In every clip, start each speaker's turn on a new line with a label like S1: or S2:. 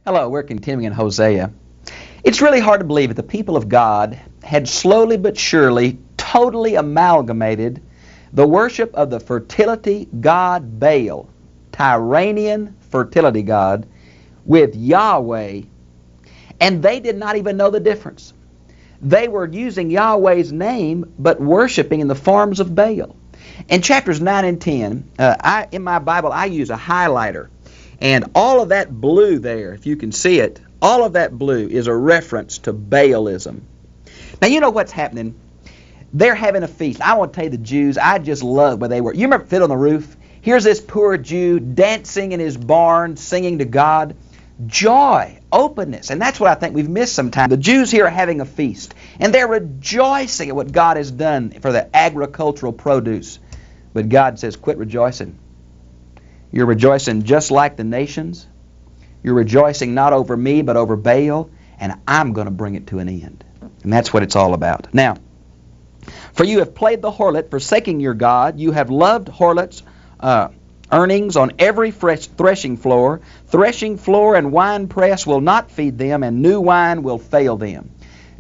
S1: Hello, we're continuing in Hosea. It's really hard to believe that the people of God had slowly but surely totally amalgamated the worship of the fertility god Baal, Tyrannian fertility god, with Yahweh, and they did not even know the difference. They were using Yahweh's name but worshiping in the forms of Baal. In chapters 9 and 10, in my Bible I use a highlighter. And all of that blue there, if you can see it, all of that blue is a reference to Baalism. Now, you know what's happening? They're having a feast. I want to tell you, the Jews, I just love where they were. You remember Fiddle on the Roof? Here's this poor Jew dancing in his barn, singing to God. Joy, openness, and that's what I think we've missed sometimes. The Jews here are having a feast, and they're rejoicing at what God has done for the agricultural produce. But God says, quit rejoicing. You're rejoicing just like the nations. You're rejoicing not over me, but over Baal, and I'm going to bring it to an end. And that's what it's all about. Now, for you have played the harlot, forsaking your God. You have loved harlots' earnings on every threshing floor. Threshing floor and wine press will not feed them, and new wine will fail them.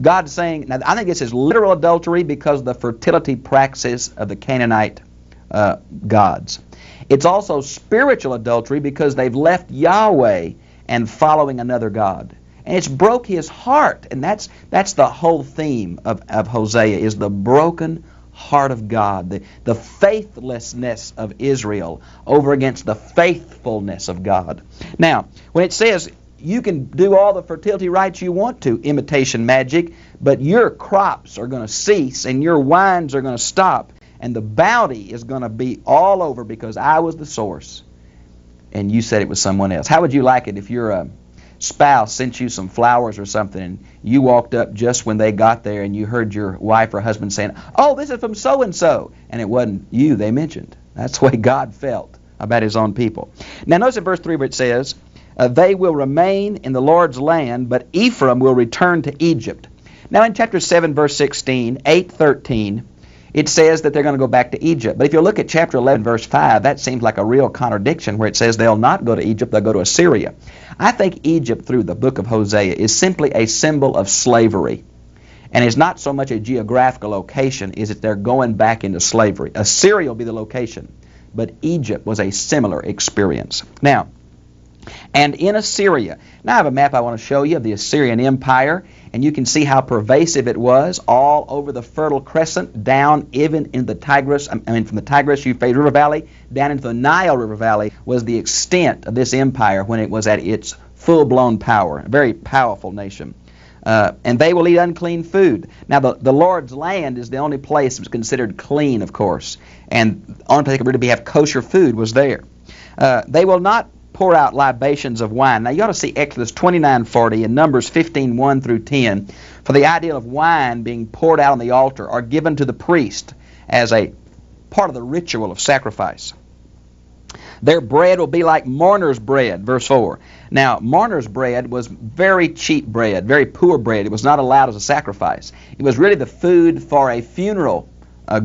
S1: God's saying, now I think this is literal adultery because of the fertility practices of the Canaanite gods. It's also spiritual adultery because they've left Yahweh and following another god. And it's broke his heart. And that's the whole theme of Hosea, is the broken heart of God, the faithlessness of Israel over against the faithfulness of God. Now, when it says you can do all the fertility rites you want to, imitation magic, but your crops are going to cease and your wines are going to stop, and the bounty is going to be all over because I was the source and you said it was someone else. How would you like it if your spouse sent you some flowers or something and you walked up just when they got there and you heard your wife or husband saying, oh, this is from so-and-so, and it wasn't you they mentioned? That's the way God felt about his own people. Now notice in verse 3 where it says, they will remain in the Lord's land, but Ephraim will return to Egypt. Now in chapter 7, verse 16, 8:13, it says that they're going to go back to Egypt. But if you look at chapter 11, verse 5, that seems like a real contradiction where it says they'll not go to Egypt, they'll go to Assyria. I think Egypt, through the book of Hosea, is simply a symbol of slavery. And it's not so much a geographical location, is that they're going back into slavery. Assyria will be the location, but Egypt was a similar experience. Now, and in Assyria, now I have a map I want to show you of the Assyrian Empire, and you can see how pervasive it was all over the Fertile Crescent, down even in the Tigris, from the Tigris-Euphrates River Valley down into the Nile River Valley was the extent of this empire when it was at its full-blown power. A very powerful nation. And they will eat unclean food. Now, the Lord's land is the only place that's considered clean, of course, and the only place that could really have kosher food was there. They will not pour out libations of wine. Now you ought to see Exodus 29:40 and Numbers 15:1 through 10 for the idea of wine being poured out on the altar or given to the priest as a part of the ritual of sacrifice. Their bread will be like mourner's bread, verse 4. Now, mourner's bread was very cheap bread, very poor bread. It was not allowed as a sacrifice. It was really the food for a funeral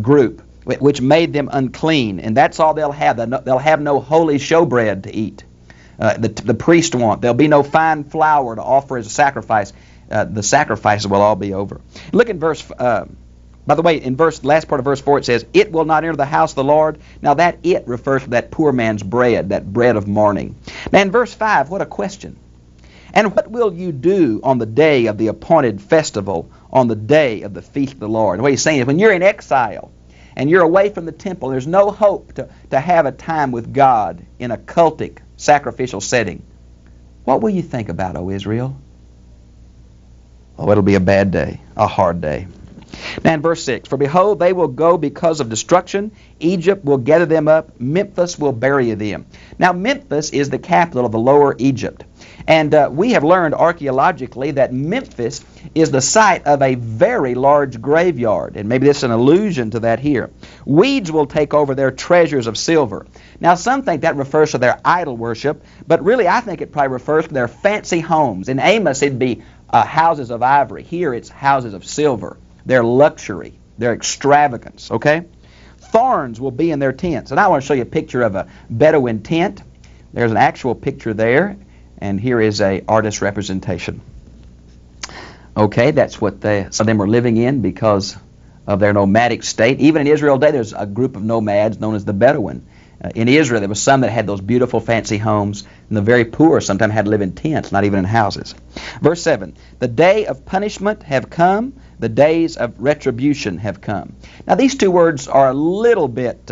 S1: group, which made them unclean, and that's all they'll have. They'll have no holy showbread to eat. The priest won't. There'll be no fine flour to offer as a sacrifice. The sacrifices will all be over. Look in verse, by the way, in last part of verse 4 it says, it will not enter the house of the Lord. Now that it refers to that poor man's bread, that bread of mourning. Now in verse 5, what a question. And what will you do on the day of the appointed festival, on the day of the feast of the Lord? And what he's saying is when you're in exile, and you're away from the temple, there's no hope to have a time with God in a cultic, sacrificial setting. What will you think about, O Israel? Oh, it'll be a bad day, a hard day. Now in verse 6, for behold, they will go because of destruction. Egypt will gather them up. Memphis will bury them. Now Memphis is the capital of the lower Egypt. And we have learned archaeologically that Memphis is the site of a very large graveyard. And maybe this is an allusion to that here. Weeds will take over their treasures of silver. Now some think that refers to their idol worship, but really I think it probably refers to their fancy homes. In Amos it'd be houses of ivory. Here it's houses of silver. Their luxury, their extravagance, okay? Thorns will be in their tents. And I want to show you a picture of a Bedouin tent. There's an actual picture there. And here is a artist representation. Okay, that's what some of them were living in because of their nomadic state. Even in Israel today, there's a group of nomads known as the Bedouin. In Israel, there was some that had those beautiful, fancy homes, and the very poor sometimes had to live in tents, not even in houses. Verse 7, the day of punishment have come, the days of retribution have come. Now, these two words are a little bit,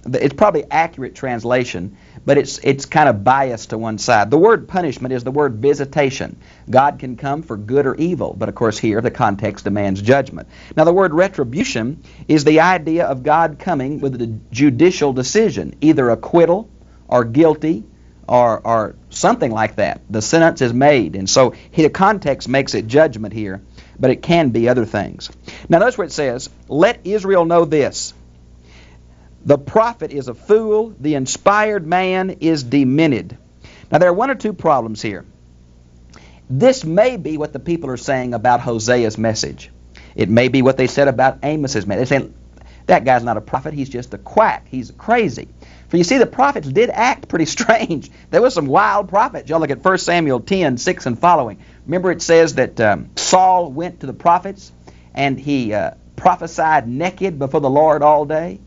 S1: it's probably accurate translation, but it's kind of biased to one side. The word punishment is the word visitation. God can come for good or evil, but of course here the context demands judgment. Now the word retribution is the idea of God coming with a judicial decision, either acquittal or guilty or something like that. The sentence is made, and so the context makes it judgment here, but it can be other things. Now notice where it says, let Israel know this. The prophet is a fool, the inspired man is demented. Now there are one or two problems here. This may be what the people are saying about Hosea's message. It may be what they said about Amos's message. They're saying, that guy's not a prophet, he's just a quack, he's crazy. For you see, the prophets did act pretty strange. There were some wild prophets. Y'all look at 1 Samuel 10, 6 and following. Remember it says that Saul went to the prophets and he prophesied naked before the Lord all day.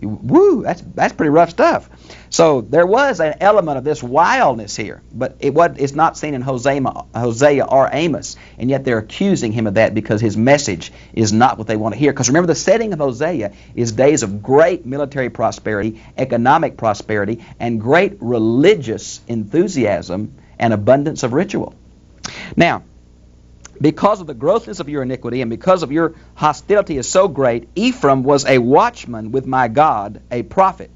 S1: Woo, that's pretty rough stuff. So there was an element of this wildness here, but it's not seen in Hosea or Amos, and yet they're accusing him of that because his message is not what they want to hear. Because remember, the setting of Hosea is days of great military prosperity, economic prosperity, and great religious enthusiasm and abundance of ritual. Now, because of the grossness of your iniquity and because of your hostility is so great, Ephraim was a watchman with my God, a prophet.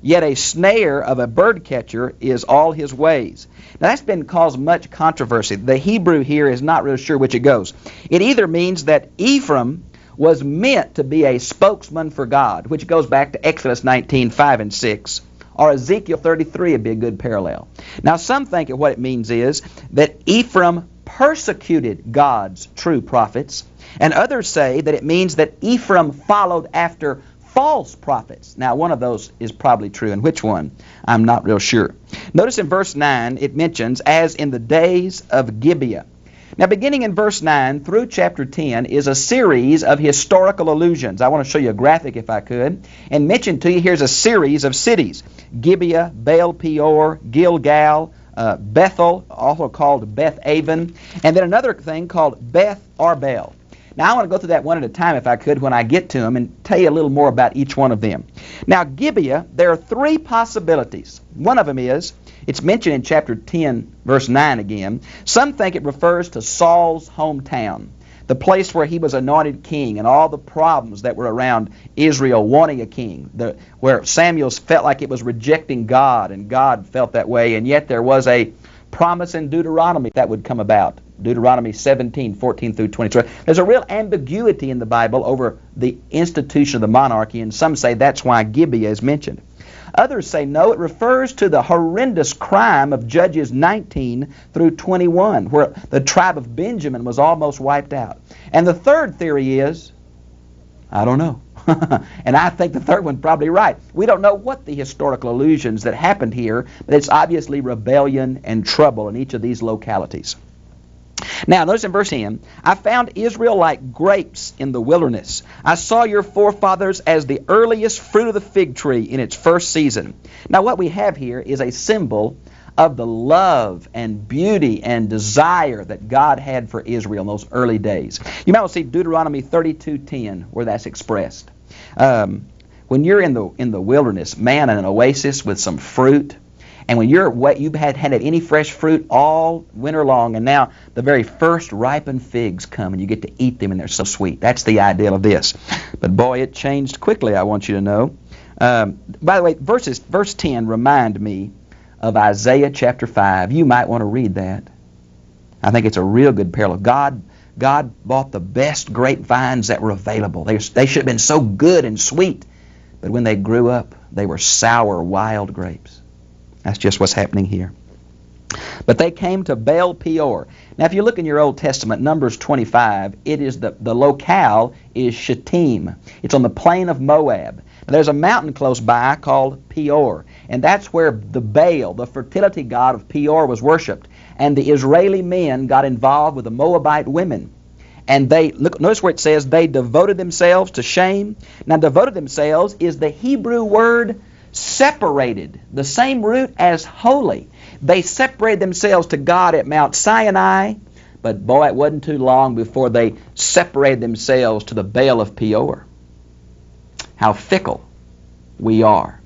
S1: Yet a snare of a birdcatcher is all his ways. Now that's been caused much controversy. The Hebrew here is not really sure which it goes. It either means that Ephraim was meant to be a spokesman for God, which goes back to Exodus 19, 5 and 6, or Ezekiel 33 would be a good parallel. Now some think that what it means is that Ephraim persecuted God's true prophets, and others say that it means that Ephraim followed after false prophets. Now, one of those is probably true, and which one? I'm not real sure. Notice in verse 9, it mentions, as in the days of Gibeah. Now, beginning in verse 9 through chapter 10 is a series of historical allusions. I want to show you a graphic, if I could, and mention to you, here's a series of cities. Gibeah, Baal Peor, Gilgal, Bethel, also called Beth Aven, and then another thing called Beth Arbel. Now I want to go through that one at a time if I could when I get to them and tell you a little more about each one of them. Now Gibeah, there are three possibilities. One of them is, it's mentioned in chapter 10, verse 9 again. Some think it refers to Saul's hometown, the place where he was anointed king, and all the problems that were around Israel wanting a king, where Samuel felt like it was rejecting God, and God felt that way, and yet there was a promise in Deuteronomy that would come about. Deuteronomy 17, 14 through 20. There's a real ambiguity in the Bible over the institution of the monarchy, and some say that's why Gibeah is mentioned. Others say no, it refers to the horrendous crime of Judges 19 through 21, where the tribe of Benjamin was almost wiped out. And the third theory is, I don't know. And I think the third one's probably right. We don't know what the historical allusions that happened here, but it's obviously rebellion and trouble in each of these localities. Now, notice in verse 10, I found Israel like grapes in the wilderness. I saw your forefathers as the earliest fruit of the fig tree in its first season. Now, what we have here is a symbol of the love and beauty and desire that God had for Israel in those early days. You might want to see Deuteronomy 32:10, where that's expressed. When you're in the wilderness, man, in an oasis with some fruit, and when you've had any fresh fruit all winter long, and now the very first ripened figs come, and you get to eat them, and they're so sweet. That's the ideal of this. But boy, it changed quickly, I want you to know. By the way, verse 10 remind me of Isaiah chapter 5. You might want to read that. I think it's a real good parallel. God bought the best grapevines that were available. They should have been so good and sweet, but when they grew up, they were sour, wild grapes. That's just what's happening here. But they came to Baal Peor. Now, if you look in your Old Testament, Numbers 25, it is the locale is Shittim. It's on the plain of Moab. There's a mountain close by called Peor, and that's where the Baal, the fertility god of Peor, was worshipped. And the Israeli men got involved with the Moabite women. And notice where it says they devoted themselves to shame. Now, devoted themselves is the Hebrew word separated, the same root as holy. They separated themselves to God at Mount Sinai, but boy, it wasn't too long before they separated themselves to the Baal of Peor. How fickle we are.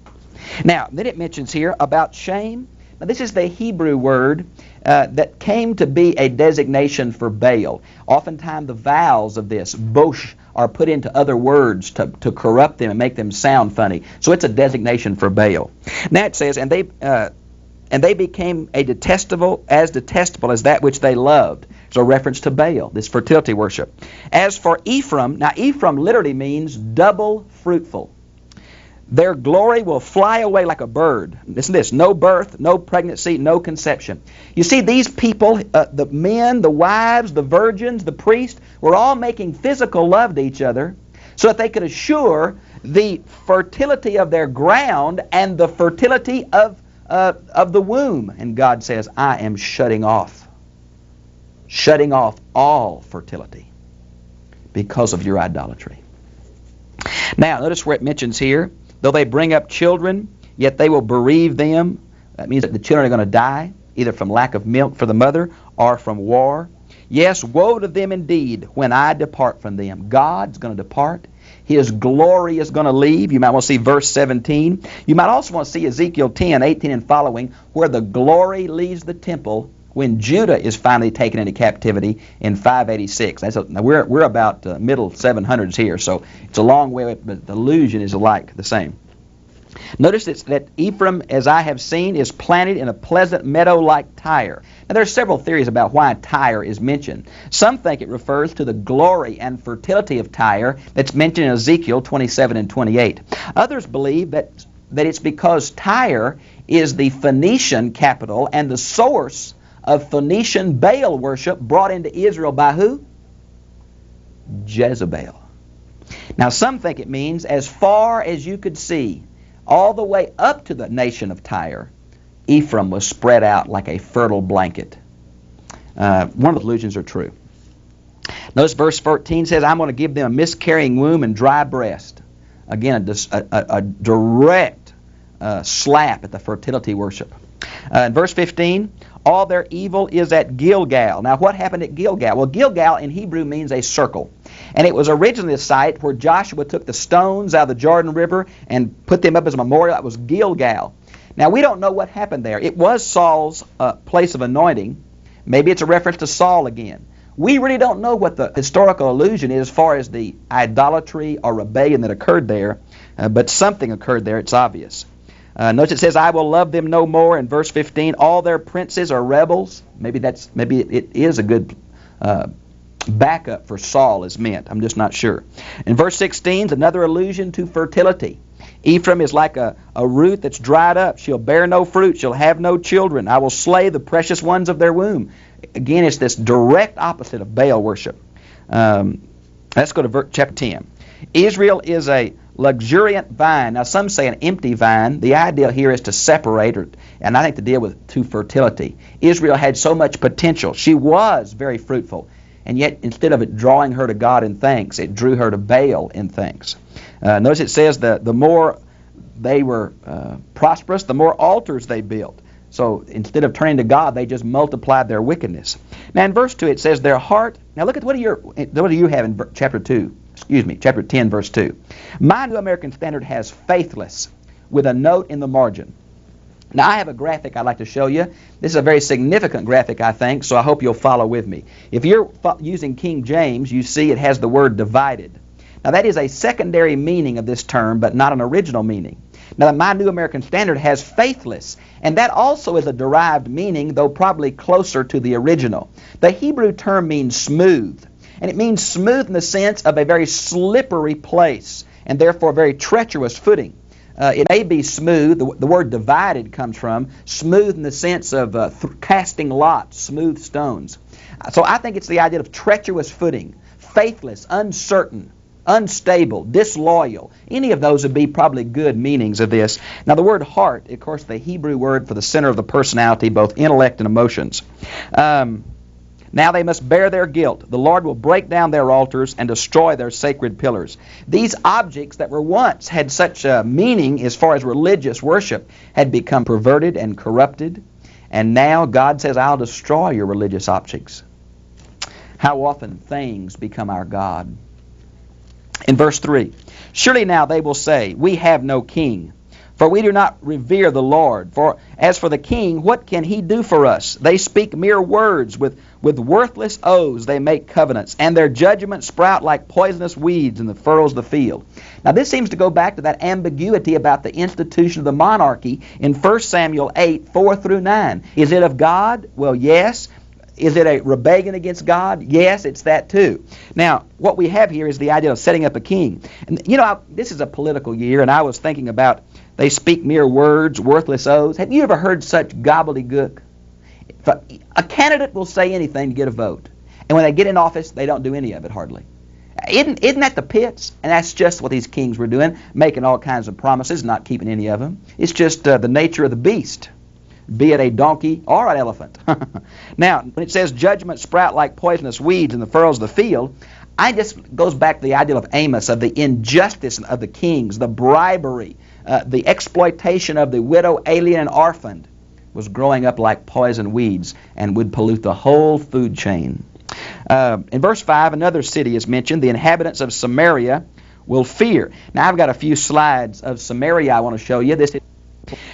S1: Now, then it mentions here about shame. Now, this is the Hebrew word that came to be a designation for Baal. Oftentimes the vowels of this, bosh, are put into other words to corrupt them and make them sound funny. So it's a designation for Baal. Now it says, and they became detestable as that which they loved. So a reference to Baal, this fertility worship. As for Ephraim, now Ephraim literally means double fruitful. Their glory will fly away like a bird. Listen to this. No birth, no pregnancy, no conception. You see, these people, the men, the wives, the virgins, the priests, were all making physical love to each other so that they could assure the fertility of their ground and the fertility of the womb. And God says, I am shutting off all fertility because of your idolatry. Now, notice where it mentions here, though they bring up children, yet they will bereave them. That means that the children are going to die, either from lack of milk for the mother or from war. Yes, woe to them indeed when I depart from them. God's going to depart. His glory is going to leave. You might want to see verse 17. You might also want to see Ezekiel 10, 18 and following, where the glory leaves the temple when Judah is finally taken into captivity in 586. Now we're about middle 700s here, so it's a long way, but the allusion is alike, the same. Notice that Ephraim, as I have seen, is planted in a pleasant meadow like Tyre. Now there are several theories about why Tyre is mentioned. Some think it refers to the glory and fertility of Tyre that's mentioned in Ezekiel 27 and 28. Others believe that it's because Tyre is the Phoenician capital and the source of Phoenician Baal worship brought into Israel by who? Jezebel. Now some think it means as far as you could see, all the way up to the nation of Tyre, Ephraim was spread out like a fertile blanket. One of the allusions are true. Notice verse 14 says, I'm going to give them a miscarrying womb and dry breast. Again, a direct slap at the fertility worship. In verse 15, all their evil is at Gilgal. Now, what happened at Gilgal? Well, Gilgal in Hebrew means a circle. And it was originally a site where Joshua took the stones out of the Jordan River and put them up as a memorial. That was Gilgal. Now, we don't know what happened there. It was Saul's place of anointing. Maybe it's a reference to Saul again. We really don't know what the historical allusion is as far as the idolatry or rebellion that occurred there, but something occurred there, it's obvious. Notice it says, I will love them no more. In verse 15, all their princes are rebels. Maybe it is a good backup for Saul is meant. I'm just not sure. In verse 16 is another allusion to fertility. Ephraim is like a root that's dried up. She'll bear no fruit. She'll have no children. I will slay the precious ones of their womb. Again, it's this direct opposite of Baal worship. Let's go to chapter 10. Israel is a luxuriant vine. Now, some say an empty vine. The idea here is to separate, and I think to deal with to fertility. Israel had so much potential. She was very fruitful, and yet instead of it drawing her to God in thanks, it drew her to Baal in thanks. Notice it says that the more they were prosperous, the more altars they built. So instead of turning to God, they just multiplied their wickedness. Now in verse 2 it says their heart. Now look at what do you have in chapter 10, verse 2. My New American Standard has faithless with a note in the margin. Now I have a graphic I'd like to show you. This is a very significant graphic, I think, so I hope you'll follow with me. If you're using King James, you see it has the word divided. Now that is a secondary meaning of this term, but not an original meaning. Now my New American Standard has faithless, and that also is a derived meaning, though probably closer to the original. The Hebrew term means smooth, and it means smooth in the sense of a very slippery place, and therefore very treacherous footing. It may be smooth. The word divided comes from smooth in the sense of casting lots, smooth stones. So I think it's the idea of treacherous footing, faithless, uncertain. unstable, disloyal. Any of those would be probably good meanings of this. Now the word heart, of course, the Hebrew word for the center of the personality, both intellect and emotions. Now they must bear their guilt. The Lord will break down their altars and destroy their sacred pillars. These objects that were once had such a meaning as far as religious worship had become perverted and corrupted. And now God says, I'll destroy your religious objects. How often things become our God. In verse 3, surely now they will say, we have no king, for we do not revere the Lord. For as for the king, what can he do for us? They speak mere words. With worthless oaths they make covenants, and their judgments sprout like poisonous weeds in the furrows of the field. Now this seems to go back to that ambiguity about the institution of the monarchy in 1 Samuel 8, 4 through 9. Is it of God? Well, yes. Is it a rebellion against God? Yes, it's that too. Now, what we have here is the idea of setting up a king. And you know, this is a political year, and I was thinking about they speak mere words, worthless oaths. Have you ever heard such gobbledygook? A candidate will say anything to get a vote, and when they get in office, they don't do any of it hardly. Isn't that the pits? And that's just what these kings were doing, making all kinds of promises, not keeping any of them. It's just the nature of the beast, be it a donkey or an elephant. Now, when it says judgment sprout like poisonous weeds in the furrows of the field, I just goes back to the idea of Amos, of the injustice of the kings, the bribery, the exploitation of the widow, alien, and orphaned was growing up like poison weeds and would pollute the whole food chain. In verse 5, another city is mentioned. The inhabitants of Samaria will fear. Now, I've got a few slides of Samaria I want to show you.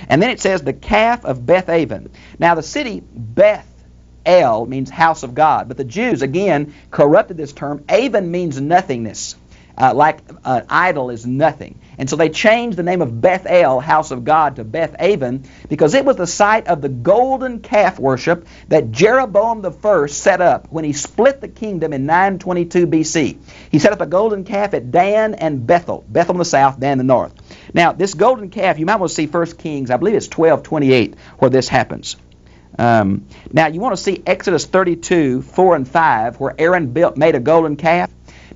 S1: And then it says the calf of Beth-aven. Now, the city Beth-el means house of God. But the Jews, again, corrupted this term. Aven means nothingness. Like an idol is nothing. And so they changed the name of Beth-el, house of God, to Beth-aven, because it was the site of the golden calf worship that Jeroboam I set up when he split the kingdom in 922 BC. He set up a golden calf at Dan and Bethel. Bethel in the south, Dan in the north. Now, this golden calf, you might want to see 1 Kings, I believe it's 12:28, where this happens. Now, you want to see Exodus 32, 4 and 5, where Aaron made a golden calf.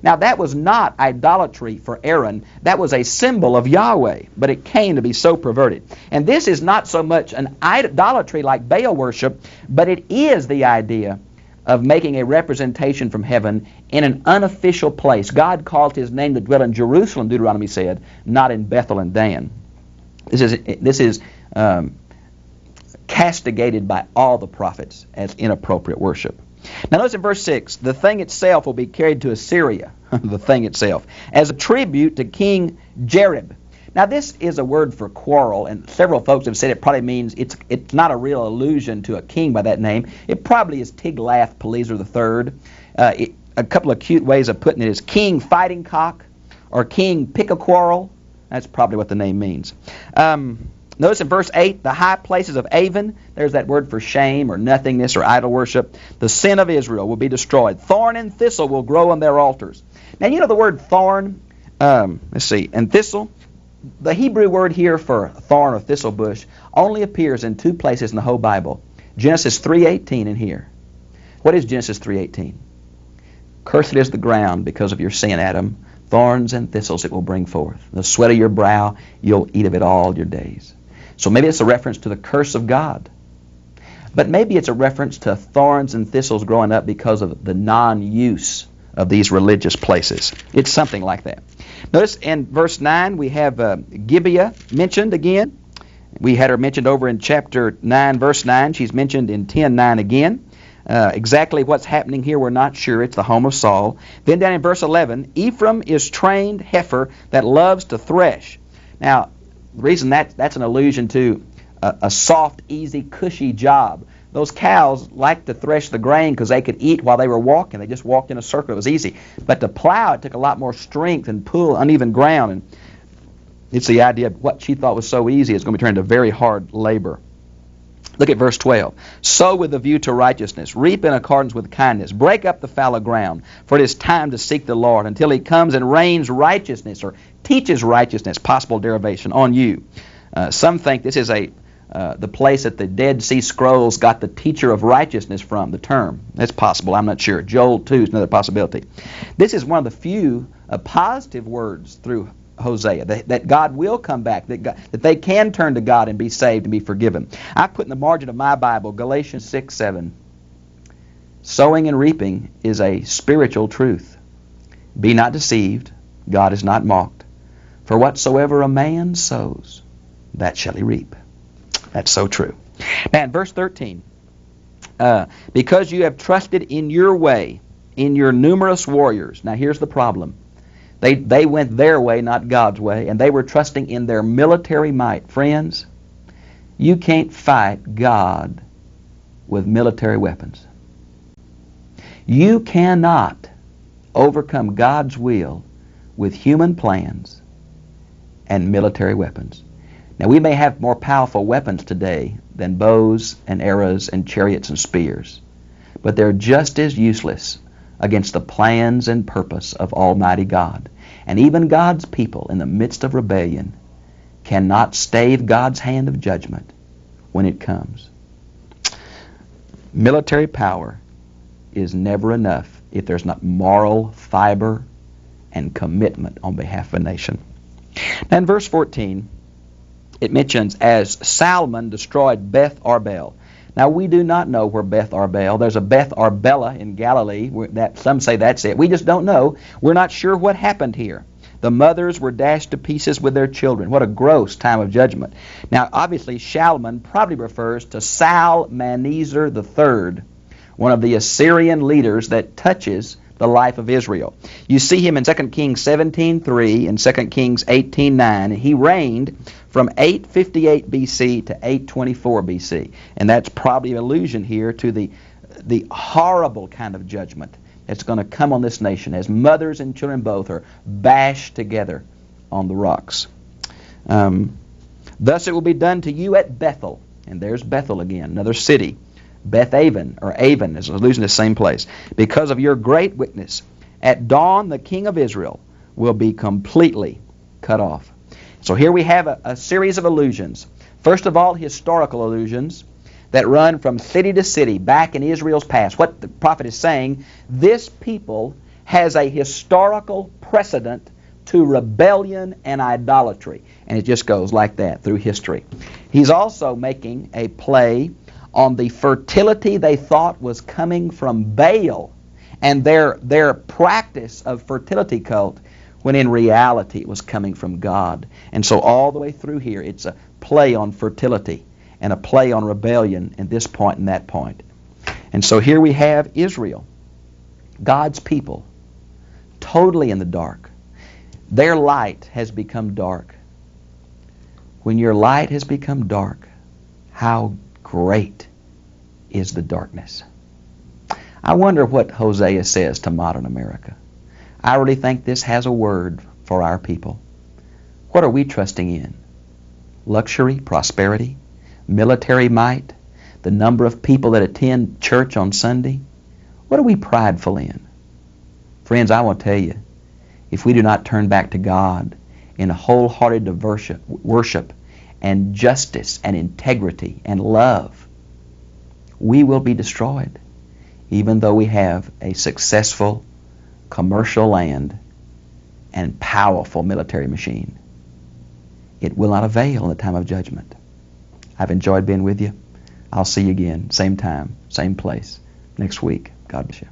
S1: Now, that was not idolatry for Aaron. That was a symbol of Yahweh, but it came to be so perverted. And this is not so much an idolatry like Baal worship, but it is the idea of making a representation from heaven in an unofficial place. God called his name to dwell in Jerusalem, Deuteronomy said, not in Bethel and Dan. This is castigated by all the prophets as inappropriate worship. Now notice in verse 6, the thing itself will be carried to Assyria, the thing itself, as a tribute to King Jareb. Now this is a word for quarrel, and several folks have said it probably means it's not a real allusion to a king by that name. It probably is Tiglath-Pileser III. A couple of cute ways of putting it is King Fighting Cock or King Pick-a-Quarrel. That's probably what the name means. Notice in verse 8, the high places of Aven, there's that word for shame or nothingness or idol worship. The sin of Israel will be destroyed. Thorn and thistle will grow on their altars. Now, you know the word thorn, and thistle. The Hebrew word here for thorn or thistle bush only appears in two places in the whole Bible. Genesis 3:18 and here. What is Genesis 3:18? Cursed is the ground because of your sin, Adam. Thorns and thistles it will bring forth. The sweat of your brow, you'll eat of it all your days. So maybe it's a reference to the curse of God. But maybe it's a reference to thorns and thistles growing up because of the non-use of these religious places. It's something like that. Notice in verse 9 we have Gibeah mentioned again. We had her mentioned over in chapter 9, verse 9. She's mentioned in 10:9 again. Exactly what's happening here, we're not sure. It's the home of Saul. Then down in verse 11, Ephraim is trained heifer that loves to thresh. Now, the reason that's an allusion to a soft, easy, cushy job. Those cows liked to thresh the grain because they could eat while they were walking. They just walked in a circle. It was easy. But to plow, it took a lot more strength and pull uneven ground. And it's the idea of what she thought was so easy is going to be turned into very hard labor. Look at verse 12. Sow with a view to righteousness. Reap in accordance with kindness. Break up the fallow ground. For it is time to seek the Lord until he comes and rains righteousness or teaches righteousness, possible derivation, on you. Some think this is a the place that the Dead Sea Scrolls got the teacher of righteousness from, the term. That's possible, I'm not sure. Joel 2 is another possibility. This is one of the few positive words through Hosea, that God will come back, that they can turn to God and be saved and be forgiven. I put in the margin of my Bible, Galatians 6:7. Sowing and reaping is a spiritual truth. Be not deceived, God is not mocked. For whatsoever a man sows, that shall he reap. That's so true. Now in verse 13, because you have trusted in your way, in your numerous warriors. Now here's the problem. They went their way, not God's way, and they were trusting in their military might. Friends, you can't fight God with military weapons. You cannot overcome God's will with human plans and military weapons. Now, we may have more powerful weapons today than bows and arrows and chariots and spears, but they're just as useless against the plans and purpose of Almighty God. And even God's people in the midst of rebellion cannot stave God's hand of judgment when it comes. Military power is never enough if there's not moral fiber and commitment on behalf of a nation. Now in verse 14, it mentions, as Salmon destroyed Beth Arbel. Now we do not know where Beth Arbel. There's a Beth Arbela in Galilee. Some say that's it. We just don't know. We're not sure what happened here. The mothers were dashed to pieces with their children. What a gross time of judgment. Now obviously Shalman probably refers to Salmaneser III, one of the Assyrian leaders that touches the life of Israel. You see him in 2 Kings 17:3 and 2 Kings 18:9. He reigned from 858 BC to 824 BC. And that's probably an allusion here to the horrible kind of judgment that's going to come on this nation as mothers and children both are bashed together on the rocks. Thus it will be done to you at Bethel. And there's Bethel again, another city. Beth-aven, or Avon, is allusion to the same place. Because of your great wickedness, at dawn the king of Israel will be completely cut off. So here we have a series of allusions. First of all, historical allusions that run from city to city back in Israel's past. What the prophet is saying, this people has a historical precedent to rebellion and idolatry. And it just goes like that through history. He's also making a play on the fertility they thought was coming from Baal and their practice of fertility cult, when in reality it was coming from God. And so all the way through here, it's a play on fertility and a play on rebellion at this point and that point. And so here we have Israel, God's people, totally in the dark. Their light has become dark. When your light has become dark, how great is the darkness. I wonder what Hosea says to modern America. I really think this has a word for our people. What are we trusting in? Luxury, prosperity, military might, the number of people that attend church on Sunday? What are we prideful in? Friends, I will tell you, if we do not turn back to God in a wholehearted worship and justice and integrity and love, we will be destroyed, even though we have a successful commercial land and powerful military machine. It will not avail in the time of judgment. I've enjoyed being with you. I'll see you again, same time, same place, next week. God bless you.